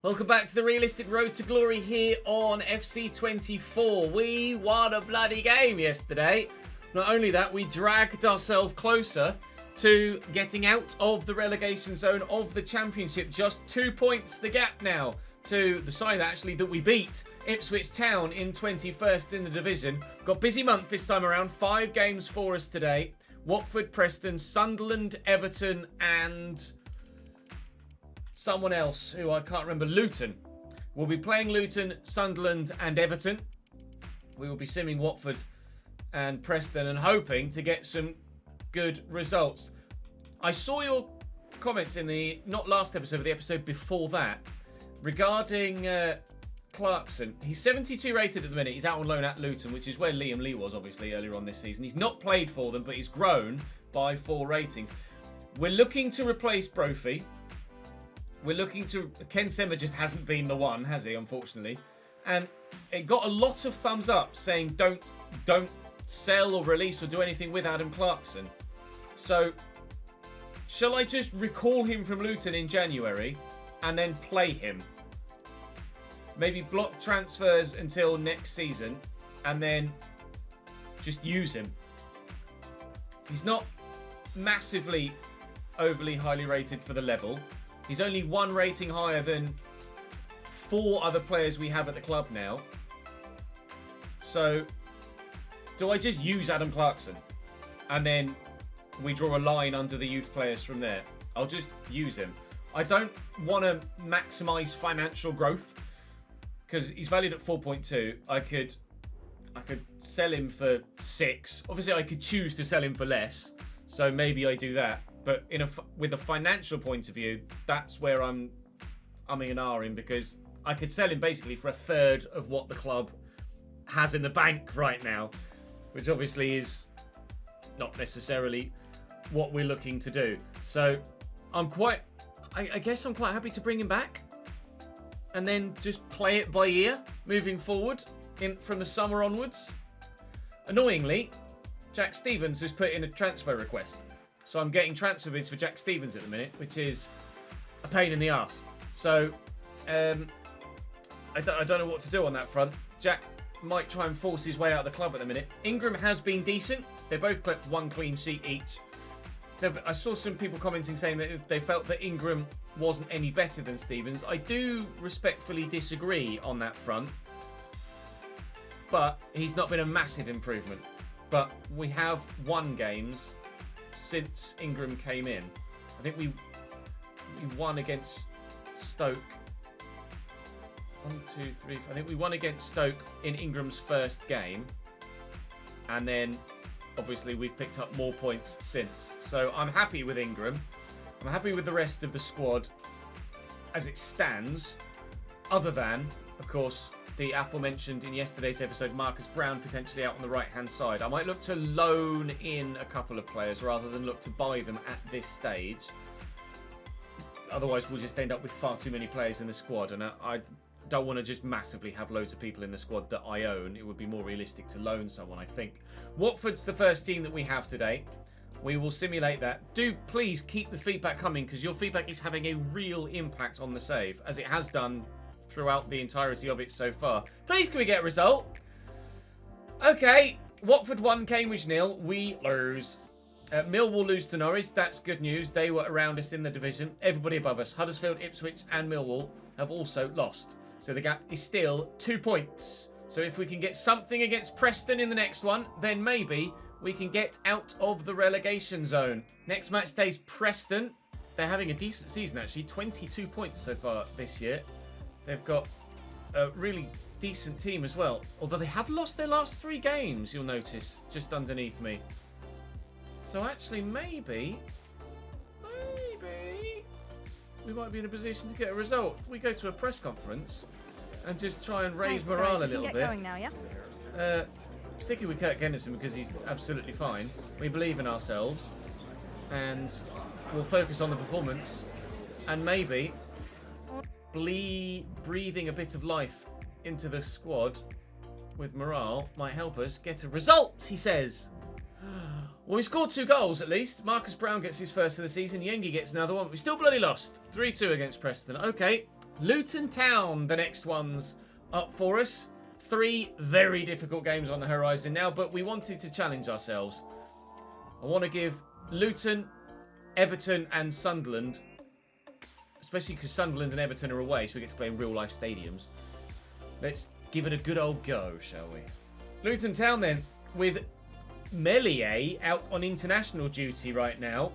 Welcome back to the Realistic Road to Glory here on FC24. We won a bloody game yesterday. Not only that, we dragged ourselves closer to getting out of the relegation zone of the Championship. Just 2 points the gap now to the side actually that we beat, Ipswich Town, in 21st in the division. Got a busy month this time around. 5 games for us today. Watford, Preston, Sunderland, Everton and someone else who I can't remember. Luton. We'll be playing Luton, Sunderland and Everton. We will be simming Watford and Preston and hoping to get some good results. I saw your comments in the, not last episode, but the episode before that, regarding Clarkson. He's 72 rated at the minute. He's out on loan at Luton, which is where Liam Lee was, obviously, earlier on this season. He's not played for them, but he's grown by 4 ratings. We're looking to replace Brophy. We're looking to... Ken Semmer just hasn't been the one, has he, unfortunately? And it got a lot of thumbs up saying don't sell or release or do anything with Adam Clarkson. So, shall I just recall him from Luton in January and then play him? Maybe block transfers until next season and then just use him. He's not massively overly highly rated for the level. He's only 1 rating higher than 4 other players we have at the club now. So, do I just use Adam Clarkson? And then we draw a line under the youth players from there. I'll just use him. I don't want to maximise financial growth because he's valued at 4.2. I could sell him for 6. Obviously, I could choose to sell him for less. So maybe I do that. But with a financial point of view, that's where I'm umming and ahhing, because I could sell him basically for 1/3 of what the club has in the bank right now, which obviously is not necessarily what we're looking to do. So I guess I'm quite happy to bring him back and then just play it by ear moving forward from the summer onwards. Annoyingly, Jack Stevens has put in a transfer request. So I'm getting transfer bids for Jack Stevens at the minute, which is a pain in the arse. So I don't know what to do on that front. Jack might try and force his way out of the club at the minute. Ingram has been decent. They both kept 1 clean sheet each. I saw some people commenting saying that they felt that Ingram wasn't any better than Stevens. I do respectfully disagree on that front. But he's not been a massive improvement. But we have won games since Ingram came in. I think we won against Stoke. 1, 2, 3. I think we won against Stoke in Ingram's first game. And then, obviously, we've picked up more points since. So I'm happy with Ingram. I'm happy with the rest of the squad as it stands. Other than, of course, the aforementioned in yesterday's episode, Marcus Brown potentially out on the right-hand side. I might look to loan in a couple of players rather than look to buy them at this stage. Otherwise, we'll just end up with far too many players in the squad. And I don't want to just massively have loads of people in the squad that I own. It would be more realistic to loan someone, I think. Watford's the first team that we have today. We will simulate that. Do please keep the feedback coming, because your feedback is having a real impact on the save, as it has done throughout the entirety of it so far. Please, can we get a result? Okay, Watford 1, Cambridge 0. We lose. Millwall lose to Norwich. That's good news. They were around us in the division. Everybody above us, Huddersfield, Ipswich and Millwall, have also lost. So the gap is still 2 points. So if we can get something against Preston in the next one, then maybe we can get out of the relegation zone. Next match day's Preston. They're having a decent season, actually. 22 points so far this year. They've got a really decent team as well. Although they have lost their last 3 games, you'll notice, just underneath me. So actually, maybe we might be in a position to get a result. If we go to a press conference and just try and raise morale a little bit. Going now, yeah? Particularly with Kirk Henderson, because he's absolutely fine. We believe in ourselves. And we'll focus on the performance. And maybe breathing a bit of life into the squad with morale might help us get a result, he says. Well, we scored 2 goals at least. Marcus Brown gets his first of the season. Yengi gets another one. We still bloody lost. 3-2 against Preston. Okay, Luton Town, the next one's up for us. 3 very difficult games on the horizon now, but we wanted to challenge ourselves. I want to give Luton, Everton and Sunderland, especially because Sunderland and Everton are away, so we get to play in real-life stadiums. Let's give it a good old go, shall we? Luton Town then, with Melier out on international duty right now.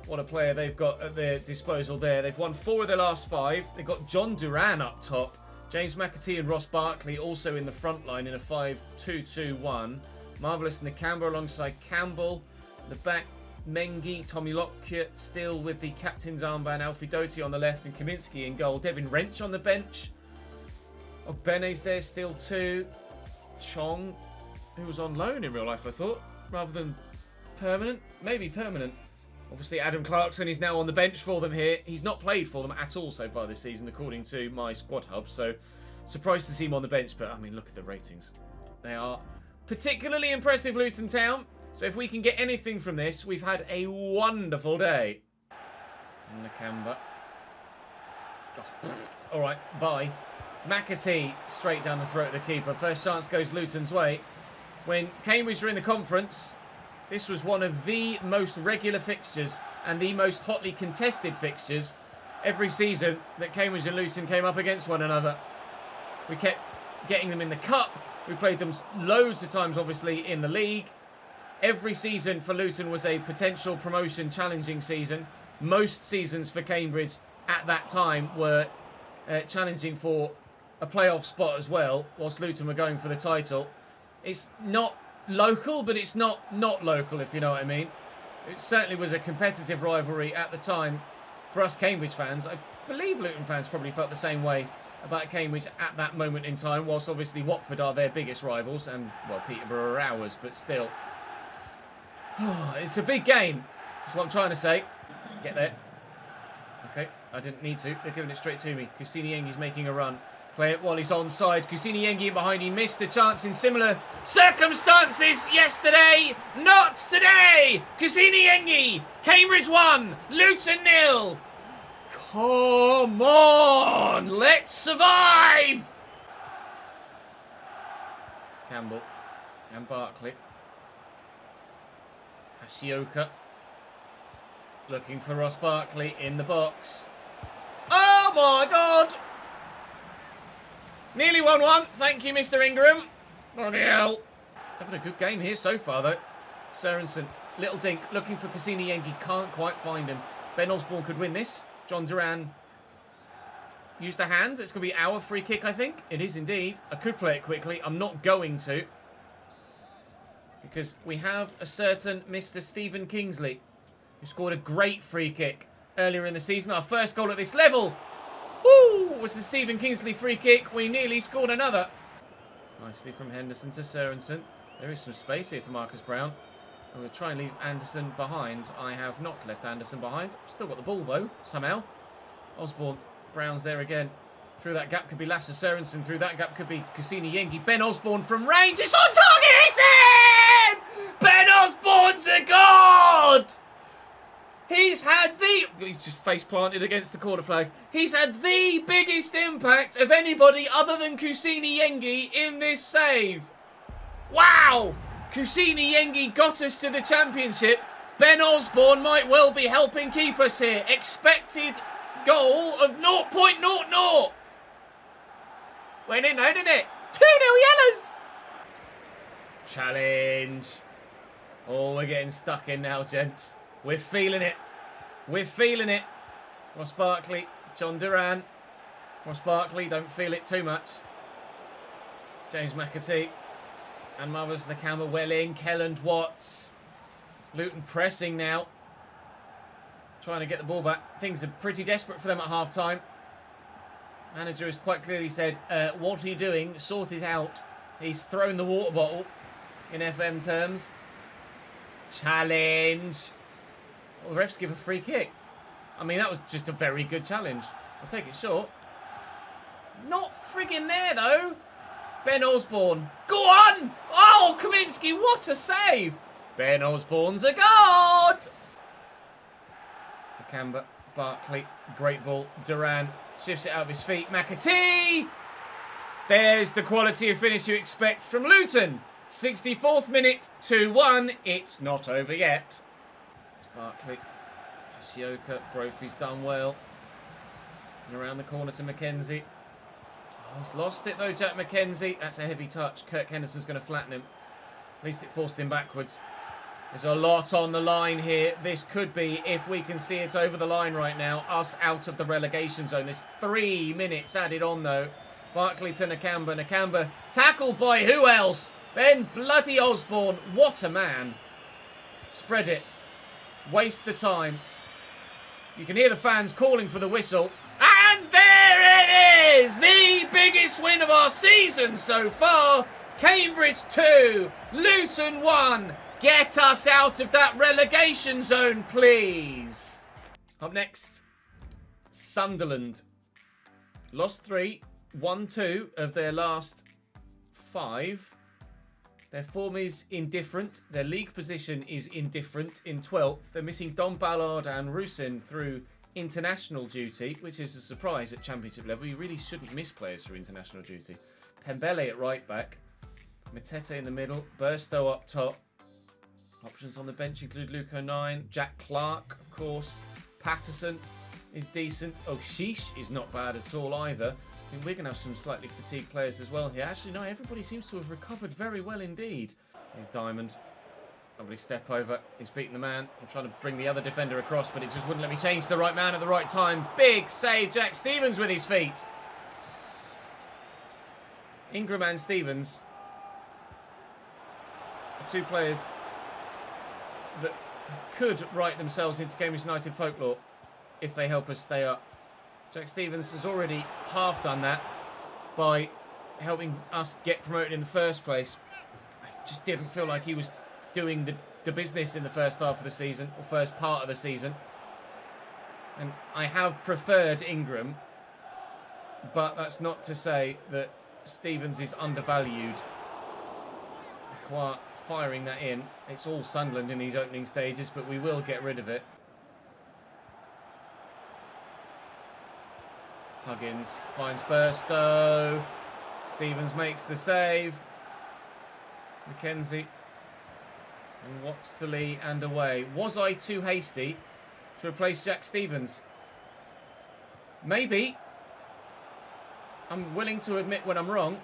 What a player they've got at their disposal there. They've won 4 of their last 5. They've got John Duran up top. James McAtee and Ross Barkley also in the front line in a 5-2-2-1. Marvellous Nakamba alongside Campbell. The back, Mengi, Tommy Lockyer still with the captain's armband. Alfie Doty on the left and Kaminsky in goal. Devin Wrench on the bench. Ogbene's there still too. Chong, who was on loan in real life, I thought, rather than permanent. Maybe permanent. Obviously, Adam Clarkson is now on the bench for them here. He's not played for them at all so far this season, according to my squad hub. So, surprised to see him on the bench. But, I mean, look at the ratings. They are particularly impressive, Luton Town. So, if we can get anything from this, we've had a wonderful day. Nakamba. Oh, all right, bye. McAtee straight down the throat of the keeper. First chance goes Luton's way. When Cambridge were in the conference, this was one of the most regular fixtures and the most hotly contested fixtures every season that Cambridge and Luton came up against one another. We kept getting them in the cup. We played them loads of times, obviously, in the league. Every season for Luton was a potential promotion challenging season. Most seasons for Cambridge at that time were challenging for a playoff spot as well, whilst Luton were going for the title. It's not local, but it's not local, if you know what I mean. It certainly was a competitive rivalry at the time for us Cambridge fans. I believe Luton fans probably felt the same way about Cambridge at that moment in time, whilst obviously Watford are their biggest rivals, and, well, Peterborough are ours, but still. It's a big game. That's what I'm trying to say. Get there. Okay, I didn't need to. They're giving it straight to me. Kusini Yengi's making a run. Play it while he's onside. Kusini Yengi in behind. He missed a chance in similar circumstances yesterday. Not today. Kusini Yengi. Cambridge 1. Luton 0. Come on. Let's survive. Campbell and Barkley. Hashioka. Looking for Ross Barkley in the box. Oh my God. Nearly 1-1. Thank you, Mr. Ingram. Bloody hell. Having a good game here so far, though. Sorensen, little dink, looking for Kusini Yengi. Can't quite find him. Ben Osborne could win this. John Duran used the hands. It's going to be our free kick, I think. It is indeed. I could play it quickly. I'm not going to. Because we have a certain Mr. Stephen Kingsley, who scored a great free kick earlier in the season. Our first goal at this level. Woo! Was the Stephen Kingsley free kick. We nearly scored another. Nicely from Henderson to Sorensen. There is some space here for Marcus Brown. I'm going to try and leave Anderson behind. I have not left Anderson behind. Still got the ball, though, somehow. Osborne. Brown's there again. Through that gap could be Lasse Sorensen. Through that gap could be Kusini Yengi. Ben Osborne from range. It's on target! It's in! Ben Osborne's a god! He's had the... He's just face planted against the corner flag. He's had the biggest impact of anybody other than Kusini Yengi in this save. Wow! Kusini Yengi got us to the championship. Ben Osborne might well be helping keep us here. Expected goal of 0.00. Went in though, didn't it? 2-0 Yellows. Challenge. Oh, we're getting stuck in now, gents. We're feeling it. We're feeling it. Ross Barkley, John Duran. Ross Barkley, don't feel it too much. It's James McAtee. And Marvellous the camera well in. Kelland Watts. Luton pressing now. Trying to get the ball back. Things are pretty desperate for them at half-time. Manager has quite clearly said, what are you doing? Sort it out. He's thrown the water bottle in FM terms. Challenge. Well, the refs give a free kick. I mean, that was just a very good challenge. I'll take it short. Not friggin' there, though. Ben Osborne. Go on! Oh, Kaminsky, what a save! Ben Osborne's a god! Nakamba, Barkley, great ball. Duran, Shifts it out of his feet. McAtee! There's the quality of finish you expect from Luton. 64th minute, 2-1. It's not over yet. It's Barkley. Shioka. Brophy's done well. And around the corner to Mackenzie. Oh, he's lost it though, Jack Mackenzie. That's a heavy touch. Kirk Henderson's going to flatten him. At least it forced him backwards. There's a lot on the line here. This could be, if we can see it over the line right now, us out of the relegation zone. There's 3 minutes added on though. Barkley to Nakamba. Nakamba tackled by who else? Ben bloody Osborne. What a man. Spread it. Waste the time. You can hear the fans calling for the whistle. And there it is! The biggest win of our season so far. Cambridge 2, Luton 1. Get us out of that relegation zone, please. Up next, Sunderland. Lost 3, won 2 of their last 5. Their form is indifferent. Their league position is indifferent in 12th. They're missing Don Ballard and Rusin through international duty, which is a surprise at championship level. You really shouldn't miss players through international duty. Pembele at right back. Matete in the middle. Burstow up top. Options on the bench include Luke O'Nien. Jack Clark, of course. Patterson is decent. O'Sheesh is not bad at all either. I think we're going to have some slightly fatigued players as well here. Actually, no, everybody seems to have recovered very well indeed. Here's Diamond. Lovely step over. He's beaten the man. I'm trying to bring the other defender across, but it just wouldn't let me change to the right man at the right time. Big save, Jack Stevens with his feet. Ingram and Stevens. The two players that could write themselves into Cambridge United folklore if they help us stay up. Jack Stevens has already half done that by helping us get promoted in the first place. I just didn't feel like he was doing the business in the first half of the season, or first part of the season. And I have preferred Ingram, but that's not to say that Stevens is undervalued. Quite firing that in. It's all Sunderland in these opening stages, but we will get rid of it. Huggins finds Burstow. Stevens makes the save. Mackenzie. And Watts to Lee and away. Was I too hasty to replace Jack Stevens? Maybe. I'm willing to admit when I'm wrong.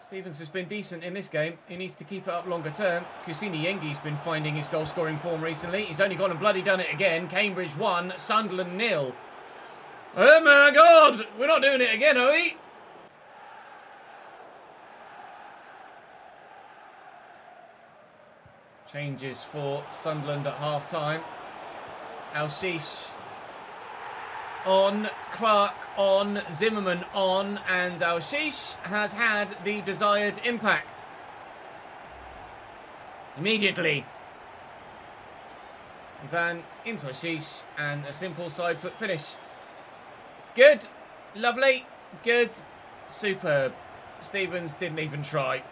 Stevens has been decent in this game. He needs to keep it up longer term. Kusini Yengi's been finding his goal-scoring form recently. He's only gone and bloody done it again. Cambridge 1, Sunderland 0. Oh my God! We're not doing it again, are we? Changes for Sunderland at half-time. Al-Shish on, Clark on, Zimmerman on, and Al-Shish has had the desired impact. Immediately. Ivan into Al-Shish and a simple side foot finish. Good. Lovely. Good. Superb. Stevens didn't even try.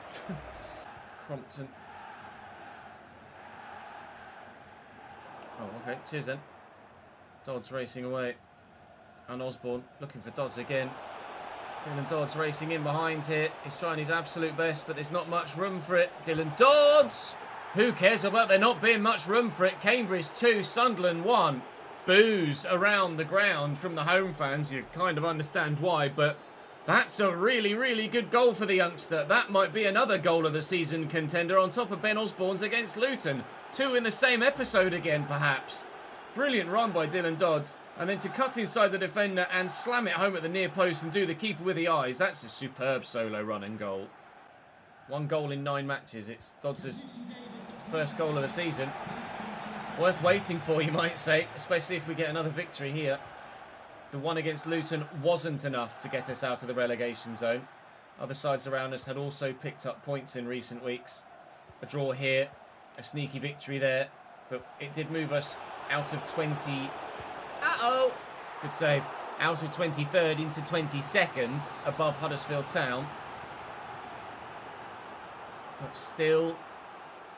Crompton. Oh, okay. Cheers then. Dodds racing away. And Osborne looking for Dodds again. Dylan Dodds racing in behind here. He's trying his absolute best, but there's not much room for it. Dylan Dodds! Who cares about there not being much room for it? Cambridge 2, Sunderland 1. Boos around the ground from the home fans. You kind of understand why, but that's a really, really good goal for the youngster. That might be another goal of the season contender on top of Ben Osborne's against Luton. 2 in the same episode again, perhaps. Brilliant run by Dylan Dodds. And then to cut inside the defender and slam it home at the near post and do the keeper with the eyes. That's a superb solo run and goal. 1 goal in 9 matches. It's Dodds' first goal of the season. Worth waiting for, you might say, especially if we get another victory here. The one against Luton wasn't enough to get us out of the relegation zone. Other sides around us had also picked up points in recent weeks. A draw here, a sneaky victory there, but it did move us out of 20... Uh-oh! Good save. Out of 23rd into 22nd, above Huddersfield Town. But still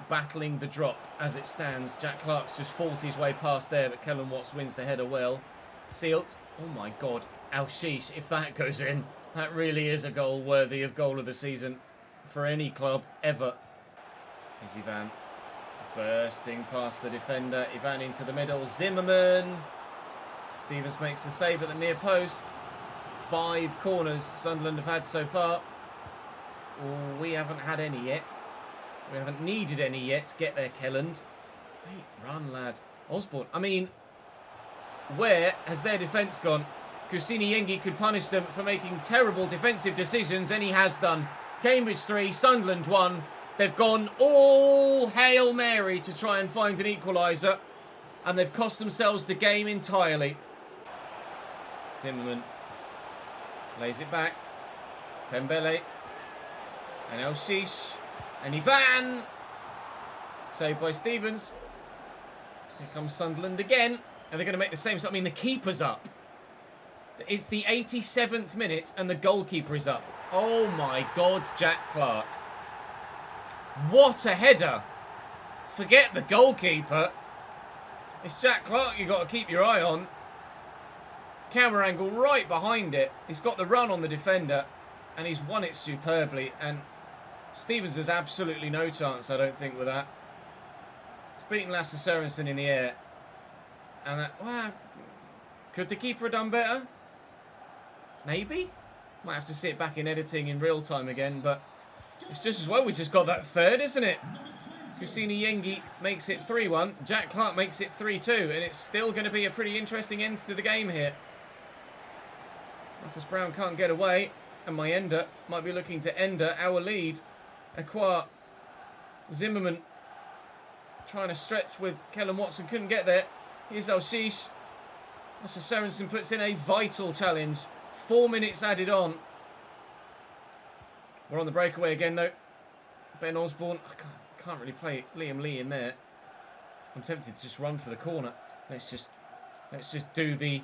battling the drop as it stands. Jack Clark's just fought his way past there, but Kellen Watts wins the header well. Sealed. Oh my God. Al-Shish, if that goes in, that really is a goal worthy of goal of the season for any club ever. Is Ivan bursting past the defender. Ivan into the middle. Zimmerman. Stevens makes the save at the near post. 5 corners Sunderland have had so far. Oh, we haven't had any yet. We haven't needed any yet. Get there, Kelland. Great run, lad. Osborne. I mean, where has their defence gone? Kusini Yengi could punish them for making terrible defensive decisions, and he has done. Cambridge 3, Sunderland 1. They've gone all Hail Mary to try and find an equaliser, and they've cost themselves the game entirely. Zimmerman lays it back. Pembele and El-Shish and Ivan. Saved by Stevens. Here comes Sunderland again, and they're going to make the same. I mean, the keeper's up. It's the 87th minute, and the goalkeeper is up. Oh my God, Jack Clark. What a header. Forget the goalkeeper. It's Jack Clark you've got to keep your eye on. Camera angle right behind it. He's got the run on the defender, and he's won it superbly. And Stevens has absolutely no chance, I don't think, with that. He's beaten Lasse Sørensen in the air. And that, well, could the keeper have done better? Maybe. Might have to see it back in editing in real time again, but it's just as well we just got that third, isn't it? Kusini Yengi makes it 3-1. Jack Clark makes it 3-2, and it's still going to be a pretty interesting end to the game here. Marcus Brown can't get away, and Mayenda might be looking to end our lead. Aqua Zimmerman trying to stretch with Kellen Watson, couldn't get there. Here's El-Shish. Lasse Sørensen puts in a vital challenge. 4 minutes added on. We're on the breakaway again, though. Ben Osborne. I can't really play Liam Lee in there. I'm tempted to just run for the corner. Let's just do the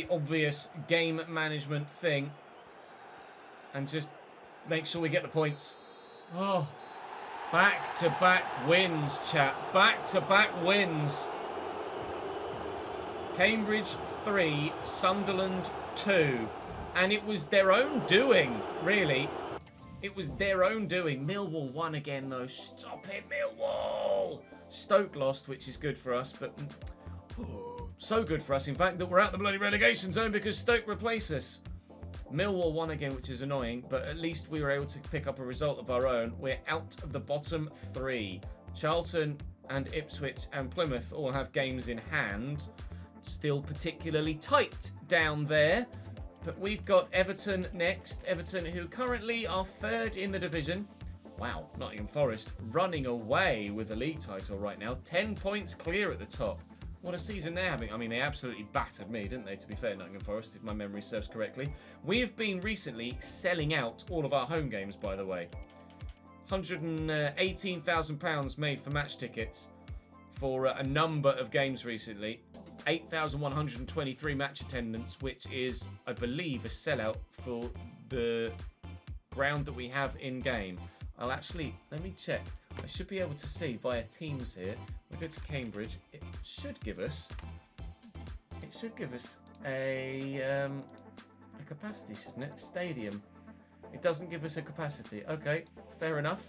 obvious game management thing and just make sure we get the points. Oh, back-to-back wins, chat. Back-to-back wins. Cambridge 3, Sunderland 2. And it was their own doing, really. It was their own doing. Millwall won again, though. Stop it, Millwall! Stoke lost, which is good for us, but so good for us, in fact, that we're out the bloody relegation zone because Stoke replace us. Millwall won again, which is annoying, but at least we were able to pick up a result of our own. We're out of the bottom 3. Charlton and Ipswich and Plymouth all have games in hand. Still particularly tight down there. But we've got Everton next. Everton, who currently are 3rd in the division. Wow, Nottingham Forest running away with the league title right now. 10 points clear at the top. What a season they're having. I mean, they absolutely battered me, didn't they, to be fair, Nottingham Forest, if my memory serves correctly. We have been recently selling out all of our home games, by the way. £118,000 made for match tickets for a number of games recently. 8,123 match attendance, which is, I believe, a sellout for the ground that we have in-game. I'll actually, let me check. I should be able to see via Teams here. We go to Cambridge. It should give us a capacity, shouldn't it? Stadium. It doesn't give us a capacity. Okay, fair enough.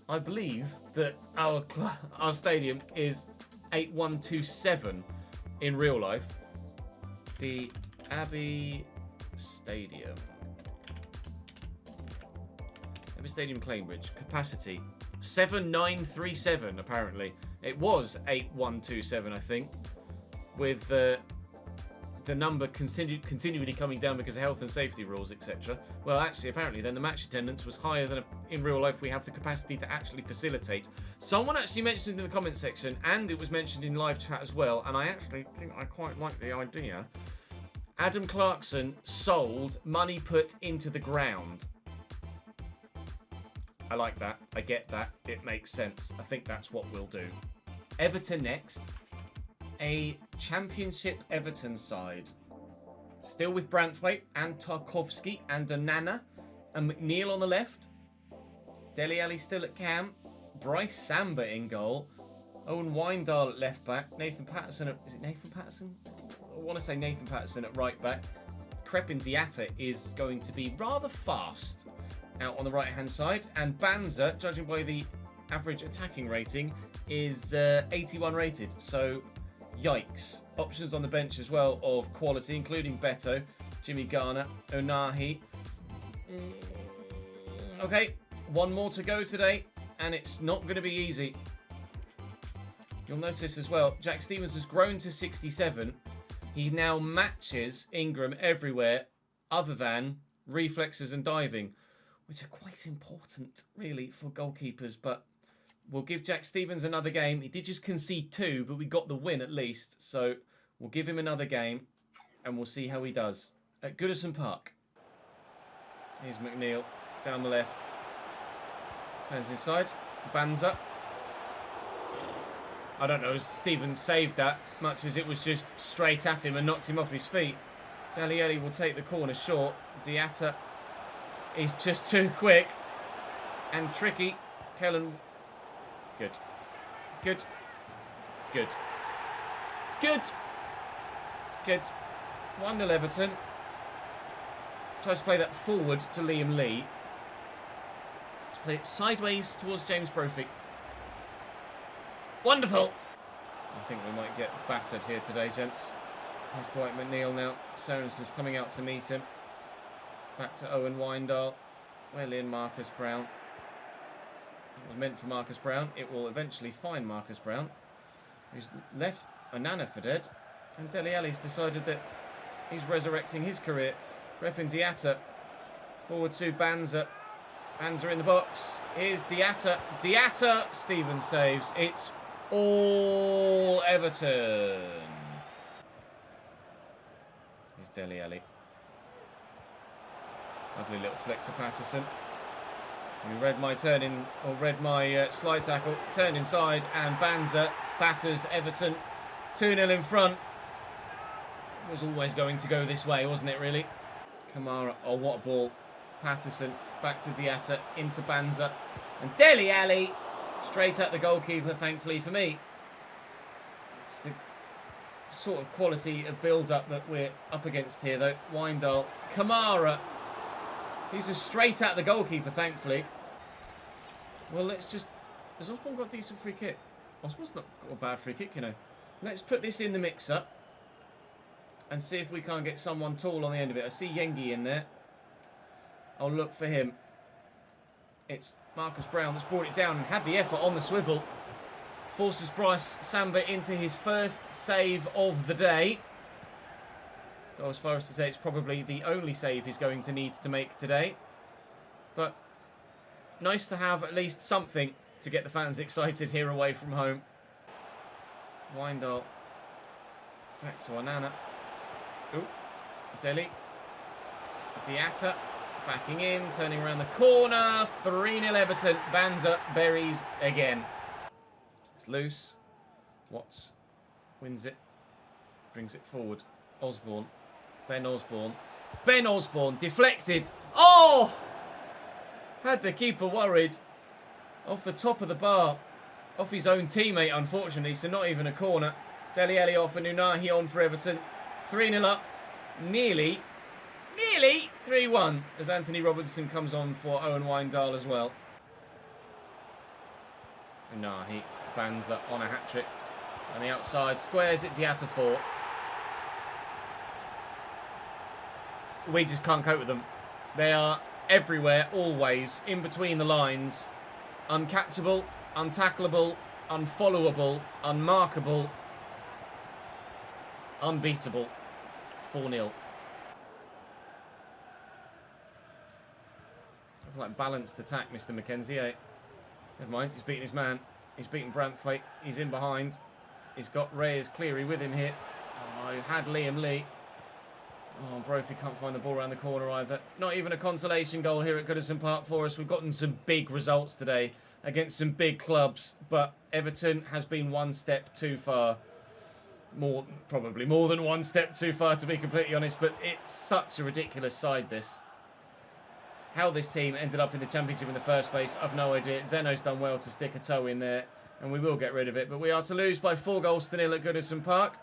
I believe that our stadium is 8127 in real life. The Abbey Stadium. Abbey Stadium, Cambridge. Capacity 7937. Apparently, it was 8127. I think, with the number continually coming down because of health and safety rules, etc. Well, actually, apparently, then the match attendance was higher than in real life we have the capacity to actually facilitate. Someone actually mentioned in the comment section, and it was mentioned in live chat as well, and I actually think I quite like the idea. Adam Clarkson sold money put into the ground. I like that. I get that. It makes sense. I think that's what we'll do. Everton next. A Championship Everton side. Still with Branthwaite and Tarkovsky and Onana and McNeil on the left. Dele Alli still at cam. Bryce Samba in goal. Owen Weindal at left back. Nathan Patterson at... Is it Nathan Patterson? I want to say Nathan Patterson at right back. Crepin Diatta is going to be rather fast out on the right-hand side. And Banza, judging by the average attacking rating, is 81 rated. So, yikes. Options on the bench as well of quality, including Beto, Jimmy Garner, Onahi. Okay, one more to go today, and it's not going to be easy. You'll notice as well, Jack Stevens has grown to 67. He now matches Ingram everywhere other than reflexes and diving, which are quite important, really, for goalkeepers. But we'll give Jack Stevens another game. He did just concede 2, but we got the win at least. So we'll give him another game, and we'll see how he does at Goodison Park. Here's McNeil down the left. Turns inside. Banza. I don't know if Stevens saved that much as it was just straight at him and knocked him off his feet. Dalieli will take the corner short. Diatta is just too quick and tricky. Kellen. Good. Good. Good. Good. Good. 1-0 Everton. Tries to play that forward to Liam Lee. Let's play it sideways towards James Brophy. Wonderful! I think we might get battered here today, gents. Here's Dwight McNeil now. Sorensen's coming out to meet him. Back to Owen Weindal. Well in Marcus Brown. It was meant for Marcus Brown. It will eventually find Marcus Brown, who's left Onana for dead. And Dele Alli's decided that he's resurrecting his career. Crepin Diatta. Forward to Banza. Banza in the box. Here's Diatta. Diatta. Stevens saves. It's all Everton. Here's Dele Alli. Lovely little flick to Patterson. He read my slide tackle. Turned inside and Banza batters Everton. 2-0 in front. It was always going to go this way, wasn't it, really? Kamara. Oh, what a ball. Patterson. Back to Diatta. Into Banza. And Dele Alli. Straight at the goalkeeper, thankfully for me. It's the sort of quality of build-up that we're up against here, though. Weindal. Kamara. He's a straight at the goalkeeper, thankfully. Well, let's just... Has Osborne got a decent free kick? Osborne's not got a bad free kick, you know. Let's put this in the mixer and see if we can't get someone tall on the end of it. I see Yengi in there. I'll look for him. It's Marcus Brown that's brought it down and had the effort on the swivel. Forces Bryce Samba into his first save of the day. Go as far as to say it's probably the only save he's going to need to make today. But nice to have at least something to get the fans excited here away from home. Weindal. Back to Onana. Ooh. Dele. Diatta. Backing in, turning around the corner. 3-0 Everton. Banza buries again. It's loose. Watts wins it. Brings it forward. Osborne. Ben Osborne. Ben Osborne deflected. Oh! Had the keeper worried. Off the top of the bar. Off his own teammate, unfortunately. So not even a corner. Dele Alli off and Unahi on for Everton. 3-0 up. Nearly 3-1 as Anthony Robinson comes on for Owen Weindal as well. Unahi. Banza on a hat-trick. On the outside. Squares it. Diatta 4. We just can't cope with them. They are everywhere, always, in between the lines. Uncatchable, untackleable, unfollowable, unmarkable, unbeatable. 4-0. Like balanced attack, Mr. McKenzie, eh? Never mind, he's beaten his man. He's beaten Branthwaite. He's in behind. He's got Reyes Cleary with him here. Oh, he had Liam Lee. Oh, Brophy can't find the ball around the corner either. Not even a consolation goal here at Goodison Park for us. We've gotten some big results today against some big clubs, but Everton has been one step too far. Probably more than one step too far, to be completely honest, but it's such a ridiculous side, this. How this team ended up in the Championship in the first place, I've no idea. Zeno's done well to stick a toe in there. and we will get rid of it. But we are to lose by 4-0 at Goodison Park.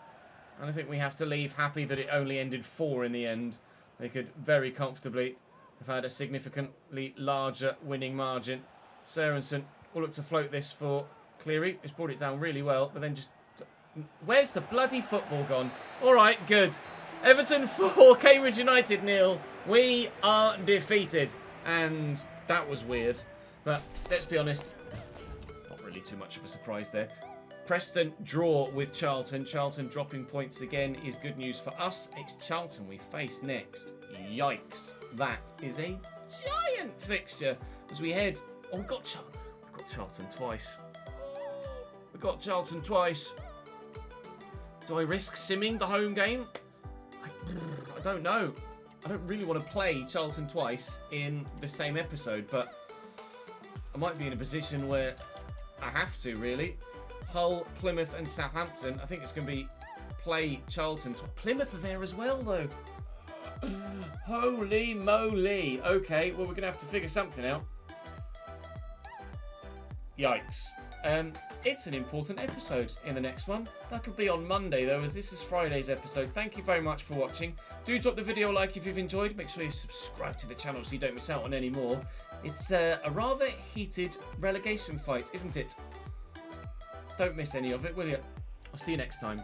And I think we have to leave happy that it only ended 4 in the end. They could very comfortably have had a significantly larger winning margin. Sørensen will look to float this for Cleary. He's brought it down really well, but then just... Where's the bloody football gone? All right, good. Everton 4, Cambridge United 0. We are defeated. And that was weird. But let's be honest, not really too much of a surprise there. Preston draw with Charlton. Charlton dropping points again is good news for us. It's Charlton we face next. Yikes. That is a giant fixture as we head... Oh, we've got Charlton twice. We've got Charlton twice. Do I risk simming the home game? I don't know. I don't really want to play Charlton twice in the same episode, but I might be in a position where I have to, really. Hull, Plymouth and Southampton. I think it's going to be play Charlton. Plymouth are there as well, though. Holy moly. Okay, well, we're going to have to figure something out. Yikes. It's an important episode in the next one. That'll be on Monday, though, as this is Friday's episode. Thank you very much for watching. Do drop the video a like if you've enjoyed. Make sure you subscribe to the channel so you don't miss out on any more. It's a rather heated relegation fight, isn't it? Don't miss any of it, will you? I'll see you next time.